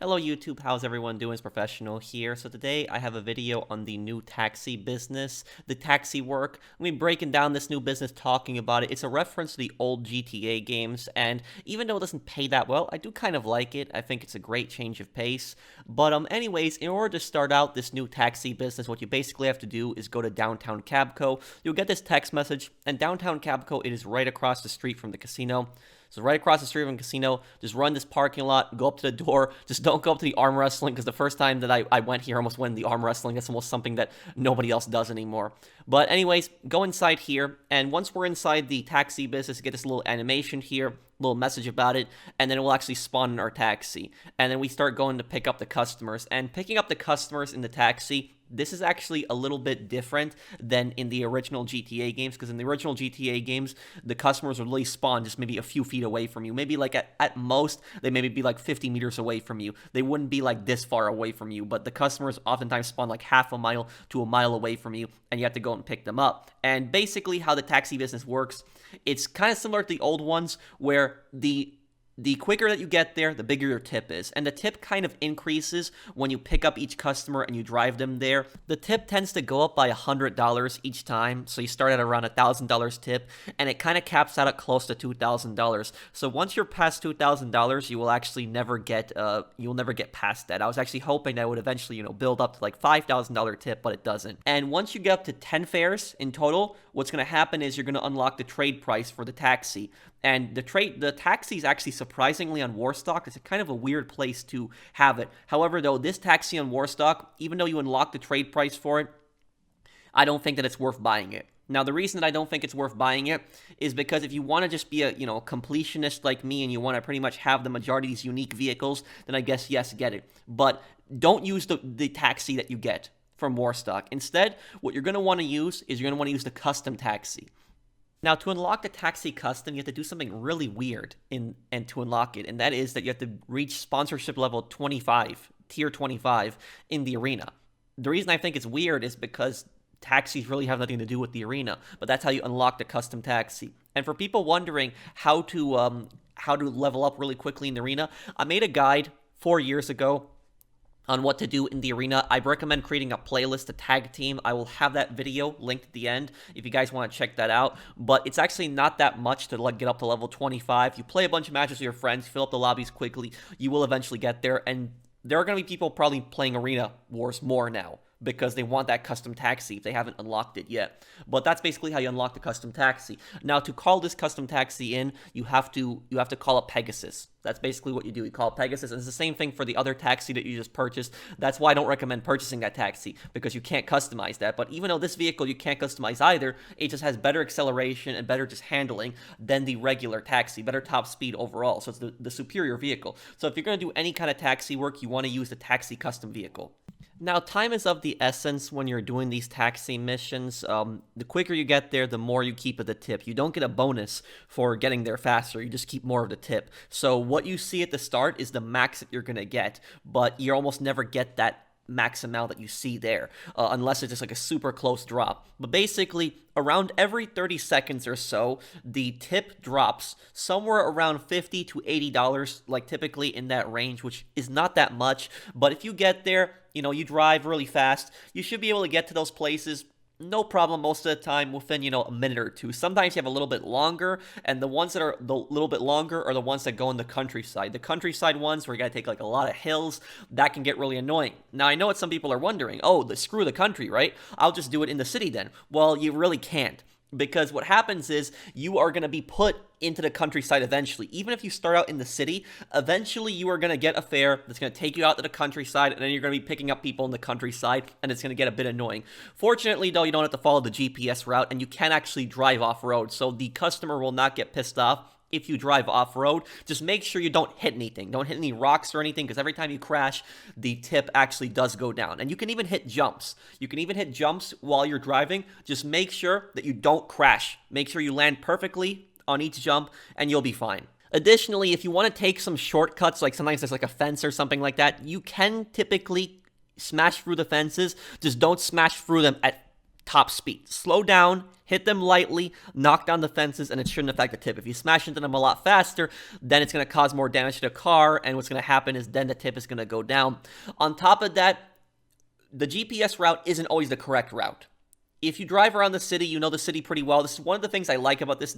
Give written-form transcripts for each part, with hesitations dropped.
Hello YouTube, how's everyone doing? It's Professional here. So today I have a video on the new taxi business, the taxi work. I'm going to be breaking down this new business, talking about it. It's a reference to the old GTA games, and even though it doesn't pay that well, I do kind of like it. I think it's a great change of pace. But anyways, in order to start out this new taxi business, what you basically have to do is go to Downtown Cabco. You'll get this text message, and Downtown Cabco, it is right across the street from the casino. So right across the street from the casino, just run this parking lot, go up to the door, just don't go up to the arm wrestling, because the first time that I went here, I almost went in the arm wrestling. That's almost something that nobody else does anymore. But anyways, go inside here, and once we're inside the taxi business, get this little animation here, little message about it, and then it will actually spawn in our taxi. And then we start going to pick up the customers. And picking up the customers in the taxi, this is actually a little bit different than in the original GTA games, because in the original GTA games, the customers would really spawn just maybe a few feet away from you. Maybe like at most, they maybe be like 50 meters away from you. They wouldn't be like this far away from you, but the customers oftentimes spawn like half a mile to a mile away from you, and you have to go and pick them up. And basically how the taxi business works, it's kind of similar to the old ones, where the quicker that you get there, the bigger your tip is. And the tip kind of increases when you pick up each customer and you drive them there. The tip tends to go up by $100 each time. So you start at around $1,000 tip, and it kind of caps out at close to $2,000. So once you're past $2,000, you will actually never get you'll never get past that. I was actually hoping that it would eventually, build up to like $5,000 tip, but it doesn't. And once you get up to 10 fares in total, what's going to happen is you're going to unlock the trade price for the taxi. And the taxi is actually surprisingly on Warstock. It's a kind of a weird place to have it. However, though, this taxi on Warstock, even though you unlock the trade price for it, I don't think that it's worth buying it. Now, the reason that I don't think it's worth buying it is because if you want to just be a, completionist like me, and you want to pretty much have the majority of these unique vehicles, then I guess, yes, get it. But don't use the taxi that you get from Warstock. Instead, what you're going to want to use is you're going to want to use the custom taxi. Now, to unlock the taxi custom, you have to do something really weird and to unlock it, and that is that you have to reach sponsorship level 25, tier 25, in the arena. The reason I think it's weird is because taxis really have nothing to do with the arena, but that's how you unlock the custom taxi. And for people wondering how to level up really quickly in the arena, I made a guide 4 years ago on what to do in the arena. I recommend creating a playlist, a tag team. I will have that video linked at the end if you guys want to check that out. But it's actually not that much to get up to level 25. You play a bunch of matches with your friends, fill up the lobbies quickly, you will eventually get there. And there are going to be people probably playing Arena Wars more now, because they want that custom taxi if they haven't unlocked it yet. But that's basically how you unlock the custom taxi. Now, to call this custom taxi in, you have to call it Pegasus. That's basically what you do. You call it Pegasus, and it's the same thing for the other taxi that you just purchased. That's why I don't recommend purchasing that taxi, because you can't customize that. But even though this vehicle you can't customize either, it just has better acceleration and better just handling than the regular taxi, better top speed overall. So it's the superior vehicle. So if you're going to do any kind of taxi work, you want to use the taxi custom vehicle. Now, time is of the essence when you're doing these taxi missions. The quicker you get there, the more you keep of the tip. You don't get a bonus for getting there faster. You just keep more of the tip. So what you see at the start is the max that you're going to get, but you almost never get that max amount that you see there, unless it's just like a super close drop. But basically, around every 30 seconds or so, the tip drops somewhere around $50 to $80, like typically in that range, which is not that much. But if you get there, you drive really fast, you should be able to get to those places no problem most of the time within, a minute or two. Sometimes you have a little bit longer, and the ones that are the little bit longer are the ones that go in the countryside. The countryside ones where you gotta take like a lot of hills, that can get really annoying. Now, I know what some people are wondering. Oh, screw the country, right? I'll just do it in the city then. Well, you really can't. Because what happens is you are going to be put into the countryside eventually. Even if you start out in the city, eventually you are going to get a fare that's going to take you out to the countryside, and then you're going to be picking up people in the countryside, and it's going to get a bit annoying. Fortunately, though, you don't have to follow the GPS route, and you can actually drive off-road, so the customer will not get pissed off if you drive off-road. Just make sure you don't hit anything. Don't hit any rocks or anything, because every time you crash, the tip actually does go down. And you can even hit jumps. You can even hit jumps while you're driving. Just make sure that you don't crash. Make sure you land perfectly on each jump, and you'll be fine. Additionally, if you want to take some shortcuts, like sometimes there's like a fence or something like that, you can typically smash through the fences. Just don't smash through them at top speed. Slow down, hit them lightly, knock down the fences, and it shouldn't affect the tip. If you smash into them a lot faster, then it's going to cause more damage to the car, and what's going to happen is then the tip is going to go down. On top of that, the GPS route isn't always the correct route. If you drive around the city, you know the city pretty well. This is one of the things I like about this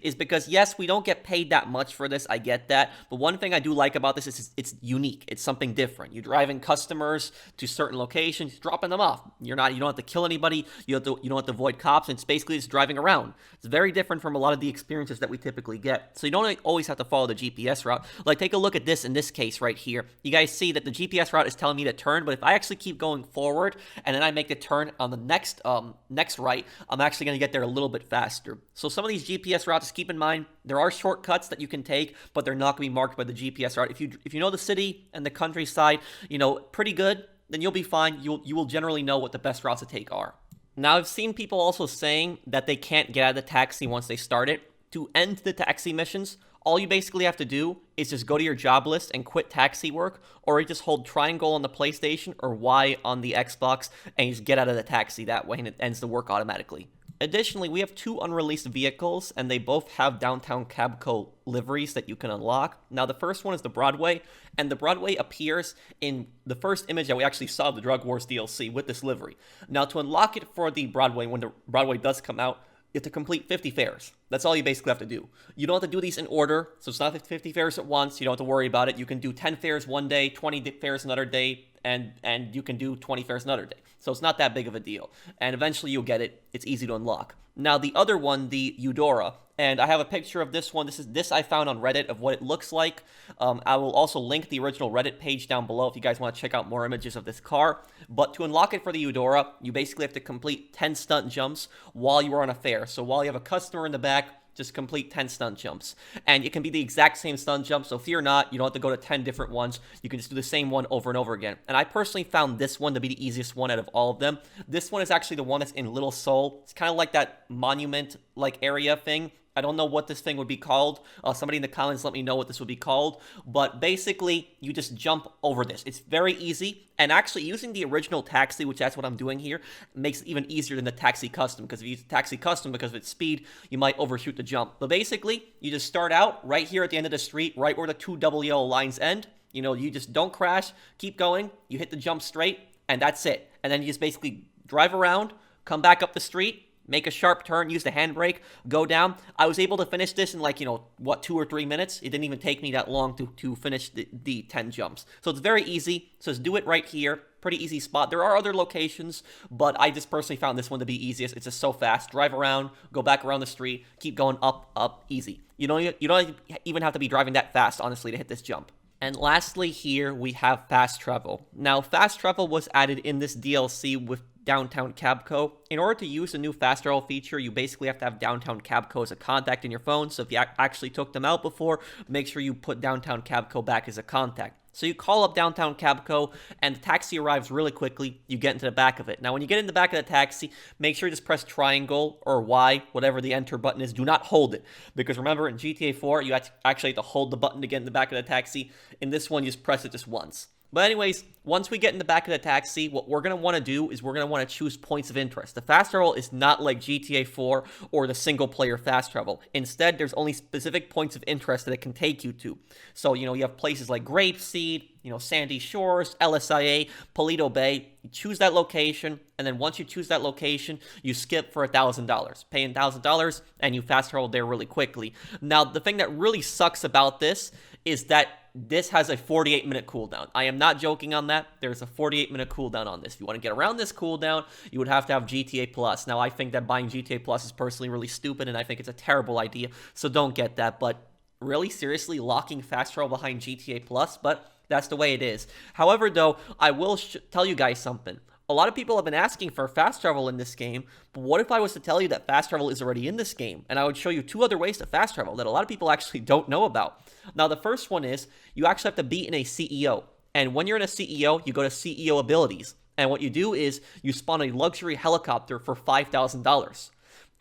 is because, yes, we don't get paid that much for this. I get that. But one thing I do like about this is it's unique. It's something different. You're driving customers to certain locations, dropping them off. You don't have to kill anybody. You don't have to avoid cops. It's basically just driving around. It's very different from a lot of the experiences that we typically get. So you don't always have to follow the GPS route. Like, take a look at this in this case right here. You guys see that the GPS route is telling me to turn, but if I actually keep going forward and then I make the turn on the next right, I'm actually going to get there a little bit faster. So some of these GPS routes, keep in mind, there are shortcuts that you can take, but they're not going to be marked by the GPS route. If you know the city and the countryside, pretty good, then you'll be fine. You will generally know what the best routes to take are. Now, I've seen people also saying that they can't get out of the taxi once they start it. To end the taxi missions, all you basically have to do is just go to your job list and quit taxi work, or you just hold triangle on the PlayStation or Y on the Xbox and you just get out of the taxi that way, and it ends the work automatically. Additionally, we have 2 unreleased vehicles, and they both have Downtown Cabco liveries that you can unlock. Now, the first one is the Broadway, and the Broadway appears in the first image that we actually saw of the Drug Wars DLC with this livery. Now, to unlock it for the Broadway, when the Broadway does come out, you have to complete 50 fares. That's all you basically have to do. You don't have to do these in order, so it's not 50 fares at once. You don't have to worry about it. You can do 10 fares one day, 20 fares another day, and you can do 20 fares another day. So it's not that big of a deal. And eventually you'll get it. It's easy to unlock. Now, the other one, the Eudora, and I have a picture of this one. This I found on Reddit of what it looks like. I will also link the original Reddit page down below if you guys want to check out more images of this car. But to unlock it for the Eudora, you basically have to complete 10 stunt jumps while you are on a fare. So while you have a customer in the back, just complete 10 stunt jumps. And it can be the exact same stunt jump, so fear not, you don't have to go to 10 different ones. You can just do the same one over and over again. And I personally found this one to be the easiest one out of all of them. This one is actually the one that's in Little Seoul. It's kind of like that monument-like area thing. I don't know what this thing would be called. Somebody in the comments let me know what this would be called. But basically, you just jump over this. It's very easy. And actually, using the original taxi, which that's what I'm doing here, makes it even easier than the taxi custom. Because if you use the taxi custom, because of its speed, you might overshoot the jump. But basically, you just start out right here at the end of the street, right where the 2 double yellow lines end. You just don't crash, keep going, you hit the jump straight, and that's it. And then you just basically drive around, come back up the street, make a sharp turn, use the handbrake, go down. I was able to finish this in 2 or 3 minutes. It didn't even take me that long to finish the 10 jumps. So it's very easy. So just do it right here. Pretty easy spot. There are other locations, but I just personally found this one to be easiest. It's just so fast. Drive around, go back around the street, keep going up, easy. You don't even have to be driving that fast, honestly, to hit this jump. And lastly here, we have fast travel. Now, fast travel was added in this DLC with Downtown Cabco. In order to use the new fast travel feature, you basically have to have Downtown Cabco as a contact in your phone. So if you actually took them out before, make sure you put Downtown Cabco back as a contact. So you call up Downtown Cabco, and the taxi arrives really quickly. You get into the back of it. Now, when you get in the back of the taxi, make sure you just press triangle or Y, whatever the enter button is. Do not hold it. Because remember, in GTA 4, you actually have to hold the button to get in the back of the taxi. In this one, you just press it just once. But anyways, once we get in the back of the taxi, what we're going to want to do is we're going to want to choose points of interest. The fast travel is not like GTA 4 or the single-player fast travel. Instead, there's only specific points of interest that it can take you to. So, you have places like Grapeseed, Sandy Shores, LSIA, Paleto Bay. You choose that location, and then once you choose that location, you skip for $1,000. Pay $1,000, and you fast travel there really quickly. Now, the thing that really sucks about this is that this has a 48-minute cooldown. I am not joking on that. There's a 48-minute cooldown on this. If you want to get around this cooldown, you would have to have GTA Plus. Now, I think that buying GTA Plus is personally really stupid, and I think it's a terrible idea, so don't get that. But really, seriously, locking fast travel behind GTA Plus? But that's the way it is. However, though, I will tell you guys something. A lot of people have been asking for fast travel in this game, but what if I was to tell you that fast travel is already in this game? And I would show you 2 other ways to fast travel that a lot of people actually don't know about. Now, the first one is you actually have to be in a CEO. And when you're in a CEO, you go to CEO abilities. And what you do is you spawn a luxury helicopter for $5,000.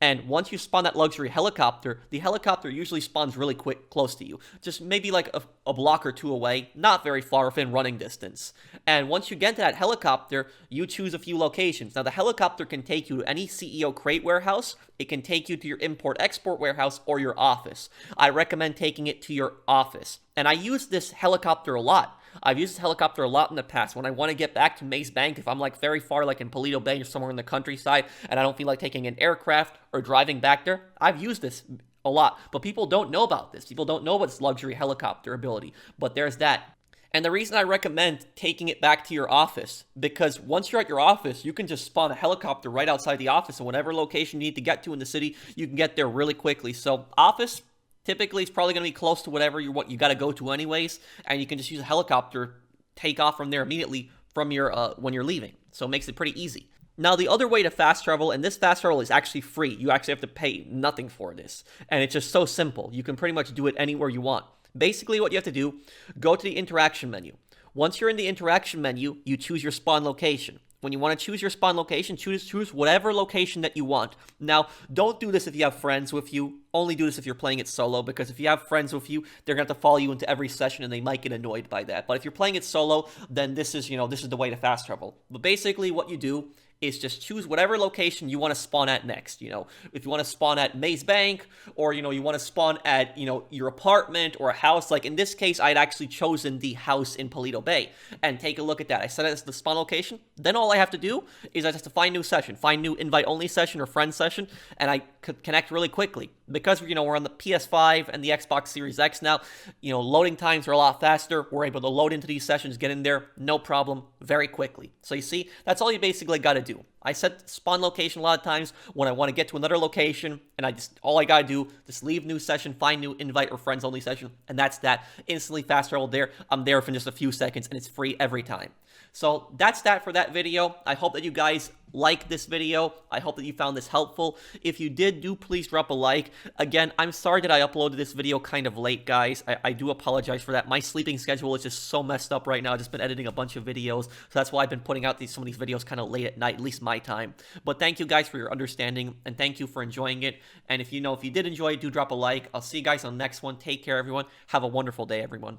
And once you spawn that luxury helicopter, the helicopter usually spawns really quick close to you. Just maybe like a block or two away, not very far within running distance. And once you get to that helicopter, you choose a few locations. Now, the helicopter can take you to any CEO crate warehouse. It can take you to your import-export warehouse or your office. I recommend taking it to your office. And I use this helicopter a lot. I've used this helicopter a lot in the past. When I want to get back to Maze Bank, if I'm like very far, like in Paleto Bay or somewhere in the countryside, and I don't feel like taking an aircraft or driving back there, I've used this a lot. But people don't know about this. People don't know about this luxury helicopter ability. But there's that. And the reason I recommend taking it back to your office, because once you're at your office, you can just spawn a helicopter right outside the office, and whatever location you need to get to in the city, you can get there really quickly. So office, typically, it's probably going to be close to whatever what you got to go to anyways, and you can just use a helicopter, take off from there immediately from your when you're leaving. So it makes it pretty easy. Now, the other way to fast travel, and this fast travel is actually free. You actually have to pay nothing for this, and it's just so simple. You can pretty much do it anywhere you want. Basically, what you have to do, go to the interaction menu. Once you're in the interaction menu, you choose your spawn location. When you want to choose your spawn location, choose whatever location that you want. Now, don't do this if you have friends with you. Only do this if you're playing it solo, because if you have friends with you, they're going to have to follow you into every session, and they might get annoyed by that. But if you're playing it solo, then this is the way to fast travel. But basically, what you do is just choose whatever location you want to spawn at next. If you want to spawn at Maze Bank, or, you want to spawn at, your apartment or a house. Like in this case, I'd actually chosen the house in Paleto Bay. And take a look at that. I set it as the spawn location. Then all I have to do is I just have to find new session, find new invite-only session or friend session, and I could connect really quickly. Because, we're on the PS5 and the Xbox Series X now, loading times are a lot faster. We're able to load into these sessions, get in there, no problem, very quickly. So you see, that's all you basically got to do. I set spawn location a lot of times when I want to get to another location, and all I gotta do, just leave new session, find new invite or friends only session, and that's that. Instantly fast travel there. I'm there for just a few seconds, and it's free every time. So that's that for that video. I hope that you guys like this video. I hope that you found this helpful. If you did, do please drop a like. Again, I'm sorry that I uploaded this video kind of late, guys. I do apologize for that. My sleeping schedule is just so messed up right now. I've just been editing a bunch of videos, so that's why I've been putting out some of these videos kind of late at night, at least my time. But thank you guys for your understanding, and thank you for enjoying it. And if you did enjoy it, do drop a like. I'll see you guys on the next one. Take care, everyone. Have a wonderful day, everyone.